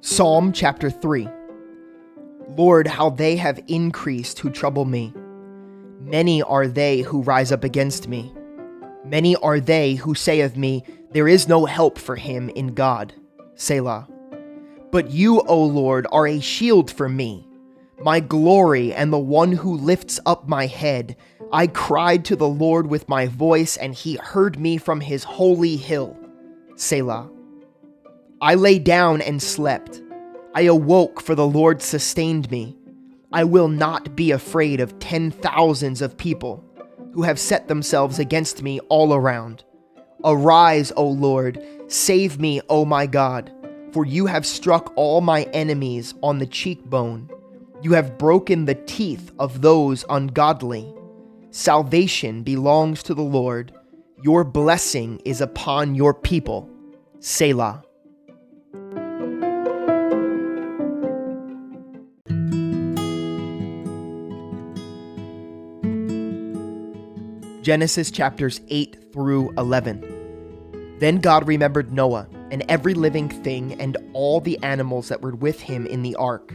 Psalm chapter 3. Lord, how they have increased who trouble me. Many are they who rise up against me. Many are they who say of me, there is no help for him in God. Selah. But you, O Lord, are a shield for me, my glory and the one who lifts up my head. I cried to the Lord with my voice, and he heard me from his holy hill. Selah. I lay down and slept. I awoke, for the Lord sustained me. I will not be afraid of 10,000s of people who have set themselves against me all around. Arise, O Lord, save me, O my God, for you have struck all my enemies on the cheekbone. You have broken the teeth of those ungodly. Salvation belongs to the Lord. Your blessing is upon your people. Selah. Genesis chapters 8 through 11. Then God remembered Noah and every living thing and all the animals that were with him in the ark.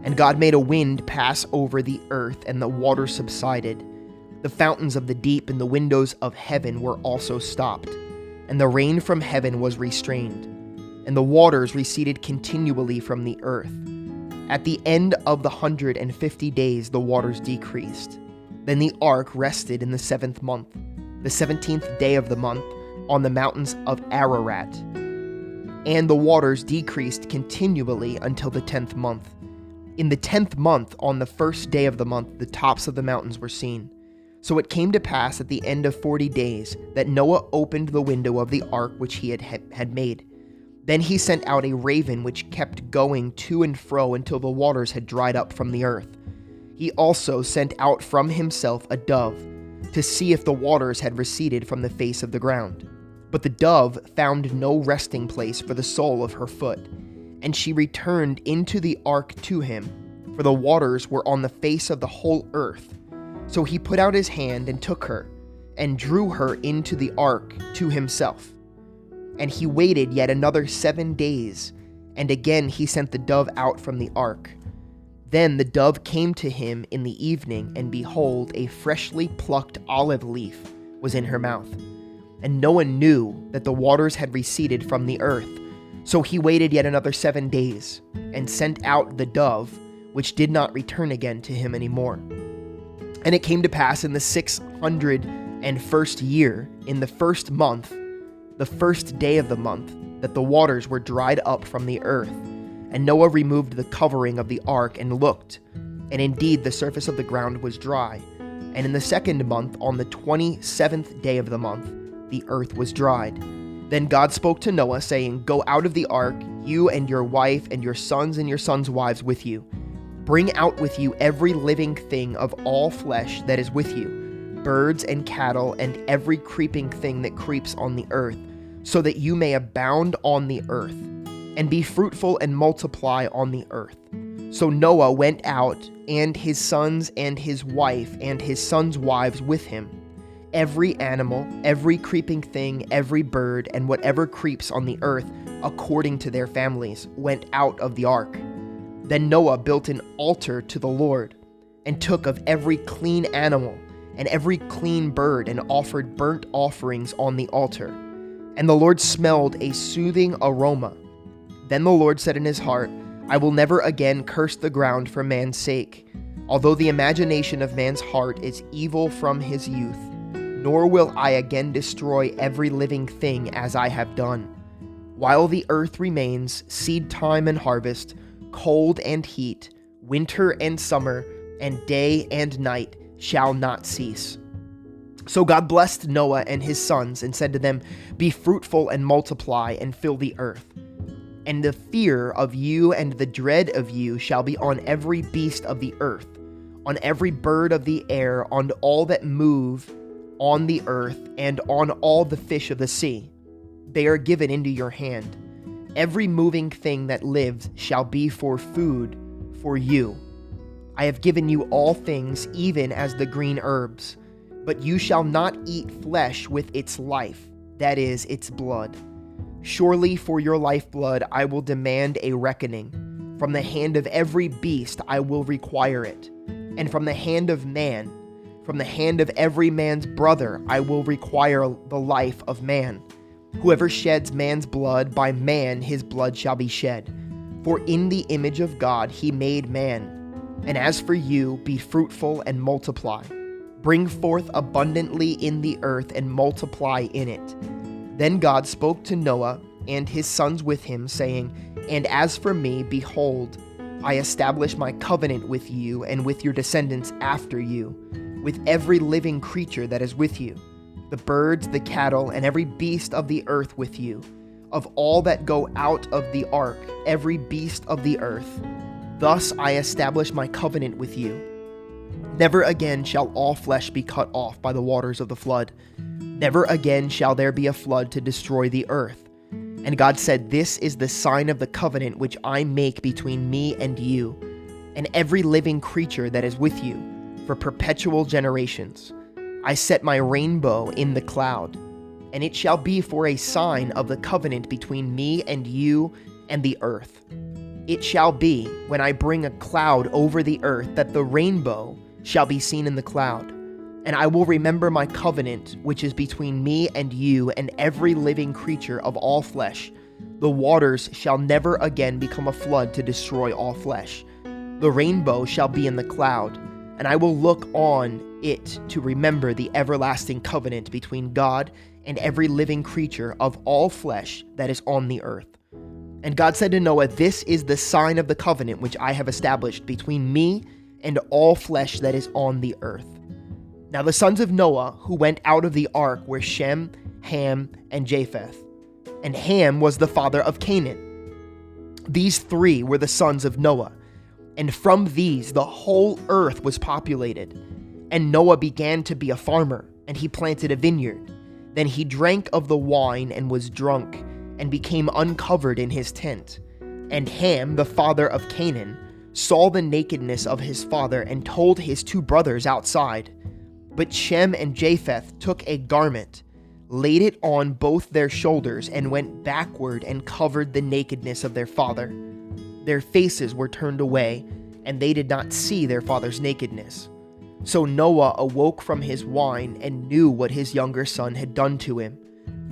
And God made a wind pass over the earth, and the water subsided. The fountains of the deep and the windows of heaven were also stopped, and the rain from heaven was restrained, and the waters receded continually from the earth. At the end of the 150 days the waters decreased. Then the ark rested in the 7th month, the 17th day of the month, on the mountains of Ararat. And the waters decreased continually until the 10th month. In the 10th month, on the 1st day of the month, the tops of the mountains were seen. So it came to pass at the end of 40 days that Noah opened the window of the ark which he had made. Then he sent out a raven which kept going to and fro until the waters had dried up from the earth. He also sent out from himself a dove to see if the waters had receded from the face of the ground. But the dove found no resting place for the sole of her foot, and she returned into the ark to him, for the waters were on the face of the whole earth. So he put out his hand and took her, and drew her into the ark to himself. And he waited yet another 7 days, and again he sent the dove out from the ark. Then the dove came to him in the evening, and behold, a freshly plucked olive leaf was in her mouth. And Noah knew that the waters had receded from the earth. So he waited yet another 7 days, and sent out the dove, which did not return again to him any more. And it came to pass in the 601st year, in the 1st month, the 1st day of the month, that the waters were dried up from the earth. And Noah removed the covering of the ark and looked, and indeed the surface of the ground was dry. And in the 2nd month, on the 27th day of the month, the earth was dried. Then God spoke to Noah, saying, Go out of the ark, you and your wife and your sons' wives with you. Bring out with you every living thing of all flesh that is with you, birds and cattle and every creeping thing that creeps on the earth, so that you may abound on the earth, and be fruitful and multiply on the earth. So Noah went out, and his sons and his wife and his sons' wives with him. Every animal, every creeping thing, every bird, and whatever creeps on the earth, according to their families, went out of the ark. Then Noah built an altar to the Lord, and took of every clean animal and every clean bird, and offered burnt offerings on the altar. And the Lord smelled a soothing aroma. Then the Lord said in his heart, I will never again curse the ground for man's sake, although the imagination of man's heart is evil from his youth. Nor will I again destroy every living thing as I have done. While the earth remains, seed time and harvest, cold and heat, winter and summer, and day and night shall not cease. So God blessed Noah and his sons and said to them, Be fruitful and multiply and fill the earth. And the fear of you and the dread of you shall be on every beast of the earth, on every bird of the air, on all that move on the earth, and on all the fish of the sea. They are given into your hand. Every moving thing that lives shall be for food for you. I have given you all things, even as the green herbs. But you shall not eat flesh with its life, that is, its blood. Surely for your lifeblood I will demand a reckoning. From the hand of every beast I will require it, and from the hand of man, from the hand of every man's brother I will require the life of man. Whoever sheds man's blood, by man his blood shall be shed. For in the image of God he made man. And as for you, be fruitful and multiply. Bring forth abundantly in the earth and multiply in it. Then God spoke to Noah and his sons with him, saying, And as for me, behold, I establish my covenant with you and with your descendants after you, with every living creature that is with you, the birds, the cattle, and every beast of the earth with you, of all that go out of the ark, every beast of the earth. Thus I establish my covenant with you. Never again shall all flesh be cut off by the waters of the flood. Never again shall there be a flood to destroy the earth. And God said, This is the sign of the covenant which I make between me and you, and every living creature that is with you, for perpetual generations. I set my rainbow in the cloud, and it shall be for a sign of the covenant between me and you and the earth. It shall be, when I bring a cloud over the earth, that the rainbow shall be seen in the cloud. And I will remember my covenant, which is between me and you and every living creature of all flesh. The waters shall never again become a flood to destroy all flesh. The rainbow shall be in the cloud, and I will look on it to remember the everlasting covenant between God and every living creature of all flesh that is on the earth. And God said to Noah, This is the sign of the covenant which I have established between me and all flesh that is on the earth. Now the sons of Noah who went out of the ark were Shem, Ham, and Japheth. And Ham was the father of Canaan. These three were the sons of Noah, and from these the whole earth was populated. And Noah began to be a farmer, and he planted a vineyard. Then he drank of the wine and was drunk, and became uncovered in his tent. And Ham, the father of Canaan, saw the nakedness of his father and told his two brothers outside. But Shem and Japheth took a garment, laid it on both their shoulders, and went backward and covered the nakedness of their father. Their faces were turned away, and they did not see their father's nakedness. So Noah awoke from his wine and knew what his younger son had done to him.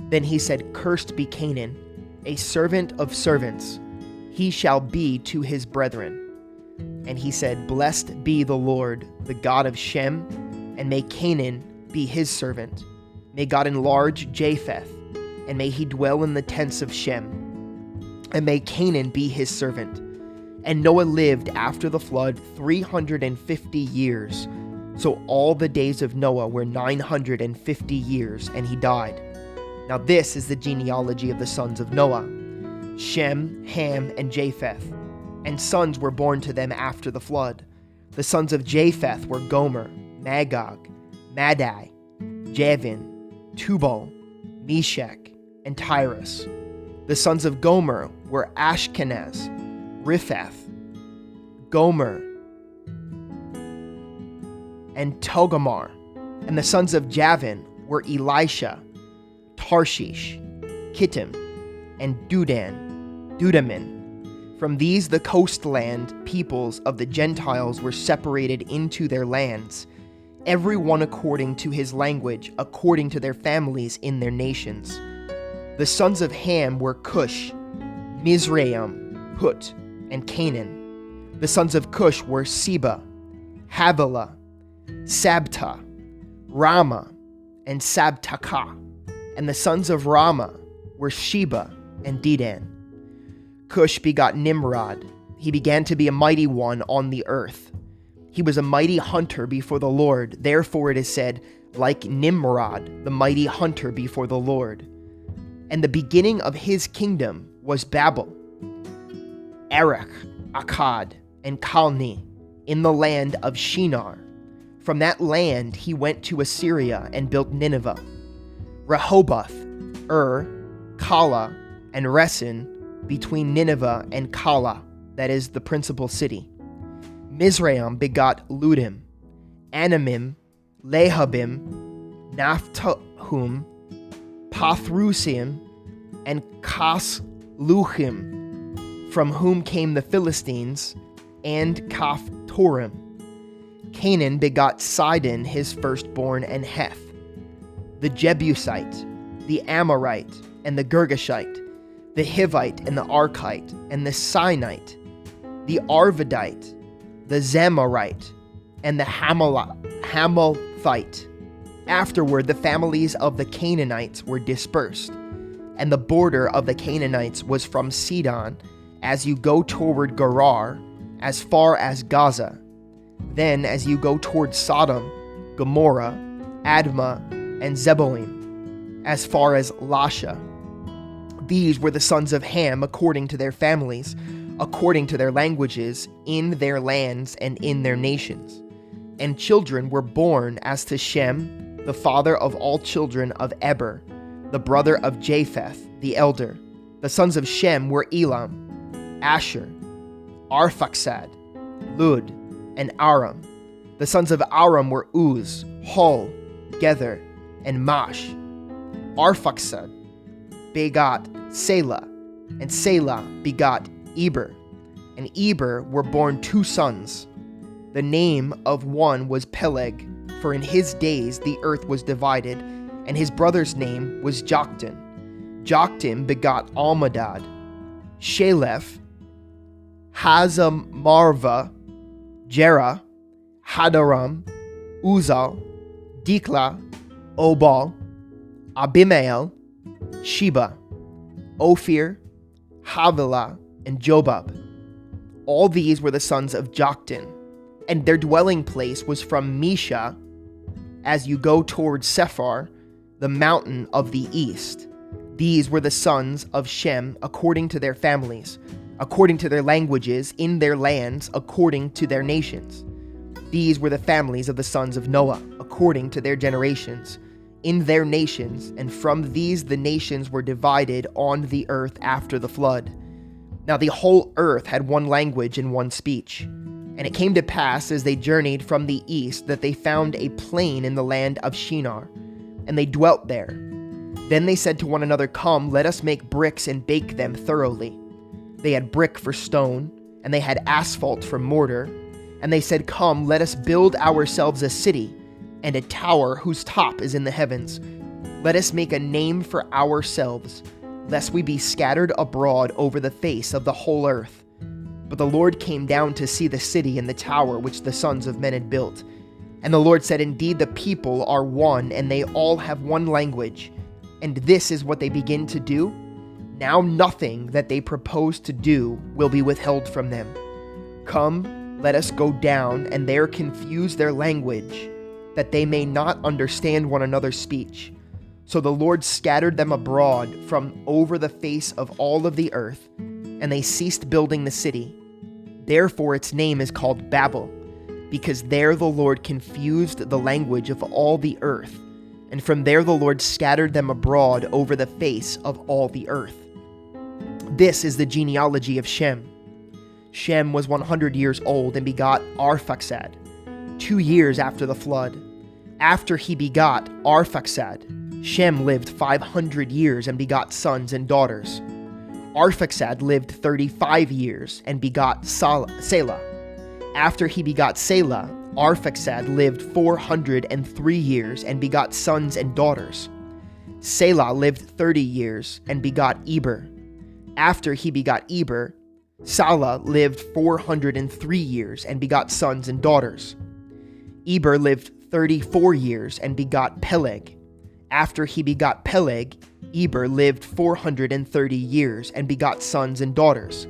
Then he said, Cursed be Canaan, a servant of servants. He shall be to his brethren. And he said, Blessed be the Lord, the God of Shem, and may Canaan be his servant. May God enlarge Japheth, and may he dwell in the tents of Shem. And may Canaan be his servant. And Noah lived after the flood 350 years. So all the days of Noah were 950 years, and he died. Now this is the genealogy of the sons of Noah: Shem, Ham, and Japheth. And sons were born to them after the flood. The sons of Japheth were Gomer, Magog, Madai, Javan, Tubal, Meshach, and Tyrus. The sons of Gomer were Ashkenaz, Riphath, Gomer, and Togarmah. And the sons of Javan were Elisha, Tarshish, Kittim, and Dudaman. From these the coastland peoples of the Gentiles were separated into their lands, every one according to his language, according to their families in their nations. The sons of Ham were Cush, Mizraim, Put, and Canaan. The sons of Cush were Seba, Havilah, Sabta, Rama, and Sabtakah. And the sons of Rama were Sheba and Dedan. Cush begot Nimrod. He began to be a mighty one on the earth. He was a mighty hunter before the Lord. Therefore it is said, like Nimrod, the mighty hunter before the Lord. And the beginning of his kingdom was Babel, Erech, Akkad, and Calneh, in the land of Shinar. From that land he went to Assyria and built Nineveh, Rehoboth, Kala, and Resen, between Nineveh and Kala, that is the principal city. Mizraim begot Ludim, Anamim, Lehabim, Naphtahum, Pathrusim, and Casluhim, from whom came the Philistines, and Caphtorim. Canaan begot Sidon his firstborn, and Heth, the Jebusite, the Amorite, and the Girgashite, the Hivite, and the Archite, and the Sinite, the Arvadite, the Zamorite, and the Hamathite. Afterward, the families of the Canaanites were dispersed, and the border of the Canaanites was from Sidon, as you go toward Gerar, as far as Gaza. Then, as you go toward Sodom, Gomorrah, Admah, and Zeboim, as far as Lasha. These were the sons of Ham according to their families, according to their languages, in their lands and in their nations. And children were born as to Shem, the father of all children of Eber, the brother of Japheth, the elder. The sons of Shem were Elam, Asher, Arphaxad, Lud, and Aram. The sons of Aram were Uz, Hul, Gether, and Mash. Arphaxad begot Selah, and Selah begot Eber. And Eber were born 2 sons. The name of one was Peleg, for in his days the earth was divided, and his brother's name was Joktan. Joktan begot Almadad, Shalef, Hazamarva, Jerah, Hadaram, Uzal, Dikla, Obal, Abimael, Sheba, Ophir, Havilah, and Jobab. All these were the sons of Joktan, and their dwelling place was from Mesha, as you go toward Sephar, the mountain of the east. These were the sons of Shem according to their families, according to their languages, in their lands, according to their nations. These were the families of the sons of Noah, according to their generations, in their nations, and from these the nations were divided on the earth after the flood. Now the whole earth had one language and one speech. And it came to pass as they journeyed from the east that they found a plain in the land of Shinar, and they dwelt there. Then they said to one another, "Come, let us make bricks and bake them thoroughly." They had brick for stone, and they had asphalt for mortar. And they said, "Come, let us build ourselves a city, and a tower whose top is in the heavens. Let us make a name for ourselves, lest we be scattered abroad over the face of the whole earth." But the Lord came down to see the city and the tower which the sons of men had built. And the Lord said, "Indeed, the people are one, and they all have one language. And this is what they begin to do. Now nothing that they propose to do will be withheld from them. Come, let us go down, and there confuse their language, that they may not understand one another's speech." So the Lord scattered them abroad from over the face of all of the earth, and they ceased building the city. Therefore its name is called Babel, because there the Lord confused the language of all the earth, and from there the Lord scattered them abroad over the face of all the earth. This is the genealogy of Shem. Shem was 100 years old and begot Arphaxad, 2 years after the flood. After he begot Arphaxad, Shem lived 500 years and begot sons and daughters. Arphaxad lived 35 years and begot Selah. After he begot Selah, Arphaxad lived 403 years and begot sons and daughters. Selah lived 30 years and begot Eber. After he begot Eber, Salah lived 403 years and begot sons and daughters. Eber lived 34 years and begot Peleg. After he begot Peleg, Eber lived 430 years and begot sons and daughters.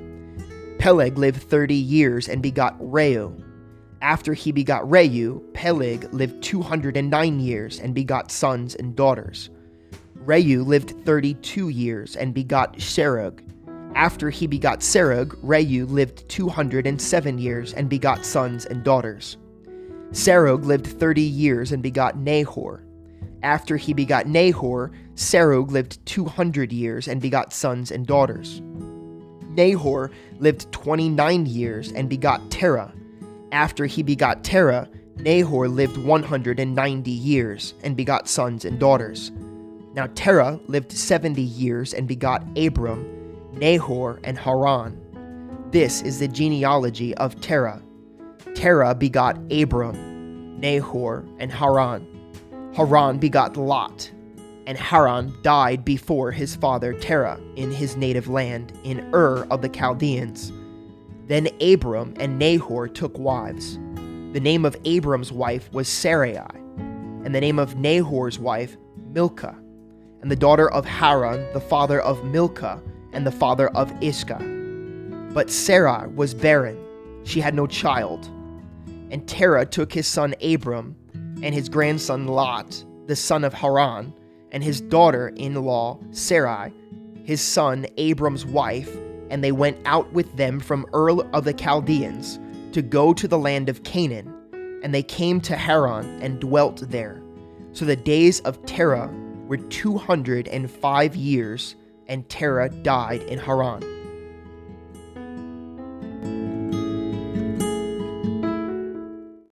Peleg lived 30 years and begot Reu. After he begot Reu, Peleg lived 209 years and begot sons and daughters. Reu lived 32 years and begot Serug. After he begot Serug, Reu lived 207 years and begot sons and daughters. Serug lived 30 years and begot Nahor. After he begot Nahor, Serug lived 200 years and begot sons and daughters. Nahor lived 29 years and begot Terah. After he begot Terah, Nahor lived 190 years and begot sons and daughters. Now Terah lived 70 years and begot Abram, Nahor, and Haran. This is the genealogy of Terah. Terah begot Abram, Nahor, and Haran. Haran begot Lot, and Haran died before his father Terah in his native land, in Ur of the Chaldeans. Then Abram and Nahor took wives. The name of Abram's wife was Sarai, and the name of Nahor's wife Milcah, and the daughter of Haran, the father of Milcah, and the father of Iscah. But Sarai was barren, she had no child. And Terah took his son Abram, and his grandson Lot, the son of Haran, and his daughter-in-law Sarai, his son Abram's wife, and they went out with them from Ur of the Chaldeans to go to the land of Canaan, and they came to Haran and dwelt there. So the days of Terah were 205 years, and Terah died in Haran.